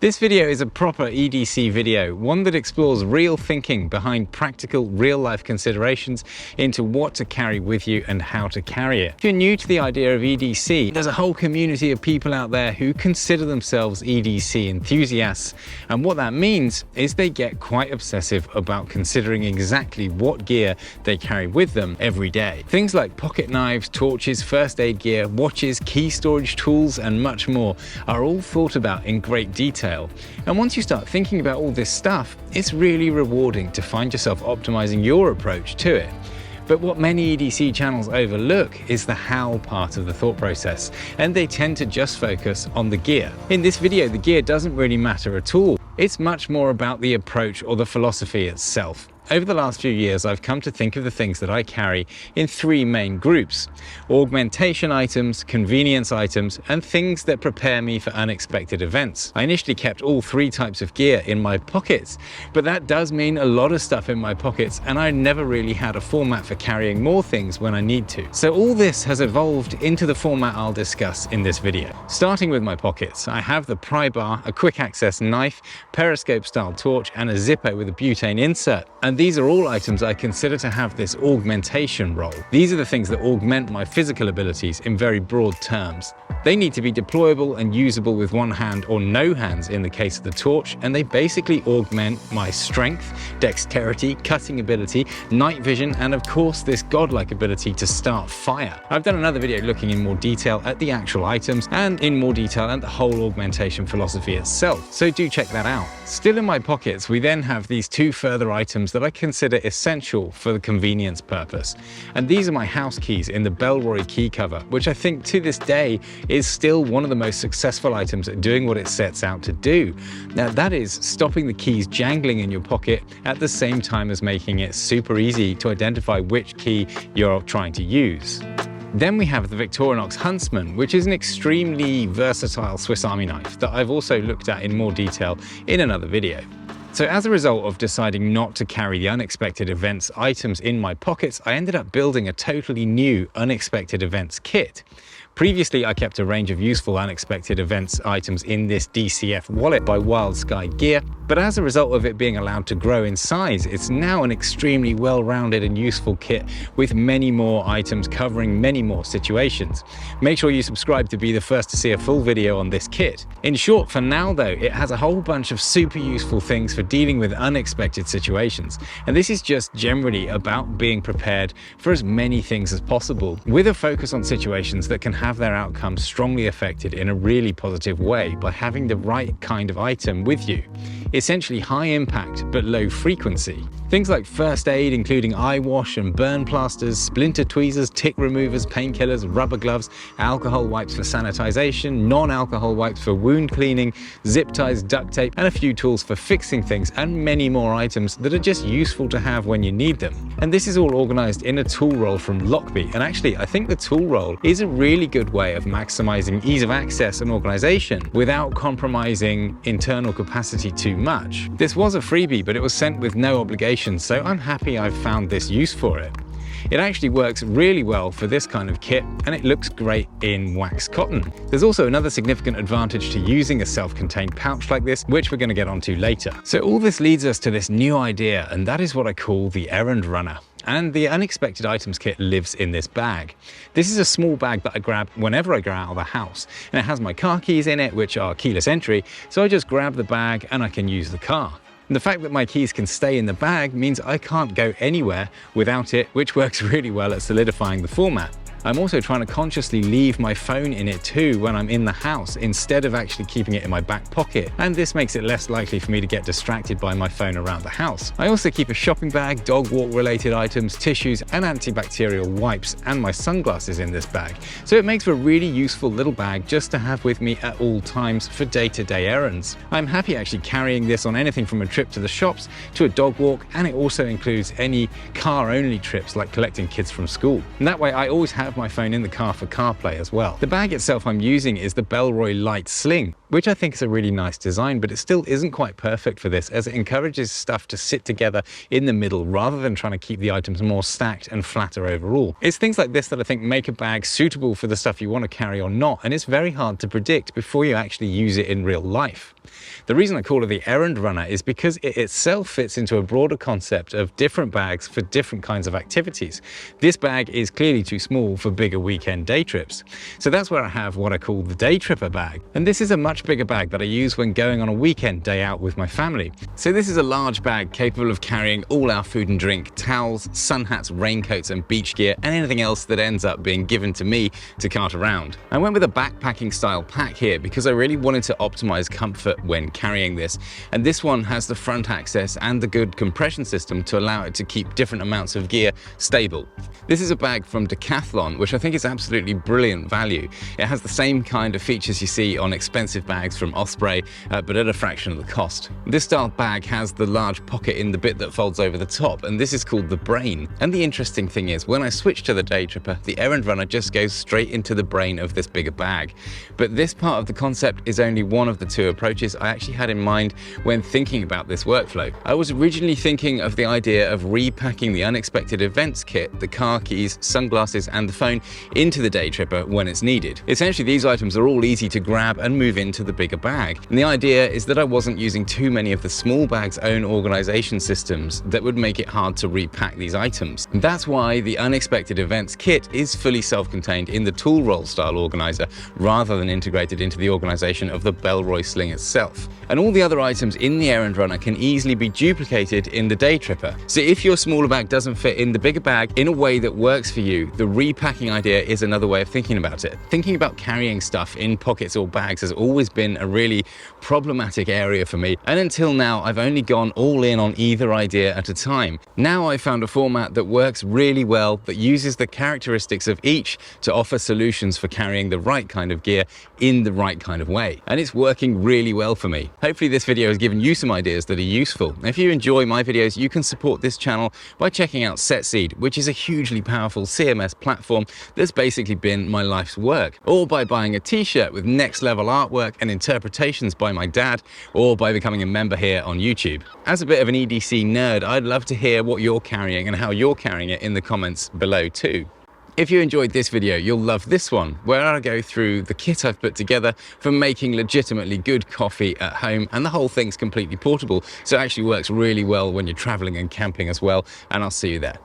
This video is a proper EDC video, one that explores real thinking behind practical, real-life considerations into what to carry with you and how to carry it. If you're new to the idea of EDC, there's a whole community of people out there who consider themselves EDC enthusiasts, and what that means is they get quite obsessive about considering exactly what gear they carry with them every day. Things like pocket knives, torches, first aid gear, watches, key storage tools, and much more are all thought about in great detail. And once you start thinking about all this stuff, it's really rewarding to find yourself optimizing your approach to it. But what many EDC channels overlook is the how part of the thought process, and they tend to just focus on the gear. In this video, the gear doesn't really matter at all. It's much more about the approach or the philosophy itself. Over the last few years, I've come to think of the things that I carry in three main groups: augmentation items, convenience items, and things that prepare me for unexpected events. I initially kept all three types of gear in my pockets, but that does mean a lot of stuff in my pockets, and I never really had a format for carrying more things when I need to. So all this has evolved into the format I'll discuss in this video. Starting with my pockets, I have the pry bar, a quick access knife, periscope style torch, and a Zippo with a butane insert. And these are all items I consider to have this augmentation role. These are the things that augment my physical abilities in very broad terms. They need to be deployable and usable with one hand or no hands in the case of the torch, and they basically augment my strength, dexterity, cutting ability, night vision, and of course this godlike ability to start fire. I've done another video looking in more detail at the actual items and in more detail at the whole augmentation philosophy itself, so do check that out. Still in my pockets, we then have these two further items that I consider essential for the convenience purpose. And these are my house keys in the Bellroy Key cover, which I think to this day is still one of the most successful items at doing what it sets out to do. Now that is stopping the keys jangling in your pocket at the same time as making it super easy to identify which key you're trying to use. Then we have the Victorinox Huntsman, which is an extremely versatile Swiss Army knife that I've also looked at in more detail in another video. So as a result of deciding not to carry the unexpected events items in my pockets, I ended up building a totally new unexpected events kit. Previously, I kept a range of useful unexpected events items in this DCF wallet by Wild Sky Gear, but as a result of it being allowed to grow in size, it's now an extremely well-rounded and useful kit with many more items covering many more situations. Make sure you subscribe to be the first to see a full video on this kit. In short, for now though, it has a whole bunch of super useful things for dealing with unexpected situations, and this is just generally about being prepared for as many things as possible, with a focus on situations that can have their outcomes strongly affected in a really positive way by having the right kind of item with you. Essentially high impact but low frequency. Things like first aid, including eye wash and burn plasters, splinter tweezers, tick removers, painkillers, rubber gloves, alcohol wipes for sanitization, non-alcohol wipes for wound cleaning, zip ties, duct tape, and a few tools for fixing things, and many more items that are just useful to have when you need them. And this is all organized in a tool roll from Lochby, and actually I think the tool roll is a really good way of maximizing ease of access and organization without compromising internal capacity too much. This was a freebie, but it was sent with no obligation, so I'm happy I've found this use for it. It actually works really well for this kind of kit, and it looks great in wax cotton. There's also another significant advantage to using a self-contained pouch like this, which we're going to get onto later. So all this leads us to this new idea, and that is what I call the Errand Runner. And the unexpected items kit lives in this bag. This is a small bag that I grab whenever I go out of the house, and it has my car keys in it, which are keyless entry, so I just grab the bag and I can use the car. And the fact that my keys can stay in the bag means I can't go anywhere without it, which works really well at solidifying the format. I'm also trying to consciously leave my phone in it too when I'm in the house, instead of actually keeping it in my back pocket, and this makes it less likely for me to get distracted by my phone around the house. I also keep a shopping bag, dog walk related items, tissues, and antibacterial wipes, and my sunglasses in this bag, so it makes for a really useful little bag just to have with me at all times for day-to-day errands. I'm happy actually carrying this on anything from a trip to the shops to a dog walk, and it also includes any car-only trips like collecting kids from school. And that way I always have have my phone in the car for CarPlay as well. The bag itself I'm using is the Bellroy Lite Sling, which I think is a really nice design, but it still isn't quite perfect for this, as it encourages stuff to sit together in the middle rather than trying to keep the items more stacked and flatter overall. It's things like this that I think make a bag suitable for the stuff you want to carry or not, and it's very hard to predict before you actually use it in real life. The reason I call it the Errand Runner is because it itself fits into a broader concept of different bags for different kinds of activities. This bag is clearly too small for bigger weekend day trips. So that's where I have what I call the Day Tripper bag. And this is a much bigger bag that I use when going on a weekend day out with my family. So this is a large bag capable of carrying all our food and drink, towels, sun hats, raincoats and beach gear, and anything else that ends up being given to me to cart around. I went with a backpacking style pack here because I really wanted to optimize comfort when carrying this, and this one has the front access and the good compression system to allow it to keep different amounts of gear stable. This is a bag from Decathlon, which I think is absolutely brilliant value. It has the same kind of features you see on expensive bags from Osprey, but at a fraction of the cost. This style bag has the large pocket in the bit that folds over the top, and this is called the brain. And the interesting thing is, when I switch to the Day Tripper, the Errand Runner just goes straight into the brain of this bigger bag. But this part of the concept is only one of the two approaches I actually had in mind when thinking about this workflow. I was originally thinking of the idea of repacking the unexpected events kit, the car keys, sunglasses and the phone into the Day Tripper when it's needed. Essentially, these items are all easy to grab and move into the bigger bag. And the idea is that I wasn't using too many of the small bag's own organization systems that would make it hard to repack these items. And that's why the unexpected events kit is fully self-contained in the tool roll style organizer rather than integrated into the organization of the Bellroy Sling itself. And all the other items in the Errand Runner can easily be duplicated in the Day Tripper. So if your smaller bag doesn't fit in the bigger bag in a way that works for you, the repacking idea is another way of thinking about it. Thinking about carrying stuff in pockets or bags has always been a really problematic area for me, and until now I've only gone all in on either idea at a time. Now I've found a format that works really well, that uses the characteristics of each to offer solutions for carrying the right kind of gear in the right kind of way, and it's working really well for me. Hopefully this video has given you some ideas that are useful. If you enjoy my videos, you can support this channel by checking out Setseed, which is a hugely powerful CMS platform that's basically been my life's work, or by buying a t-shirt with next level artwork and interpretations by my dad, or by becoming a member here on YouTube. As a bit of an EDC nerd, I'd love to hear what you're carrying and how you're carrying it in the comments below too. If you enjoyed this video, you'll love this one, where I go through the kit I've put together for making legitimately good coffee at home, and the whole thing's completely portable, so it actually works really well when you're traveling and camping as well, and I'll see you there.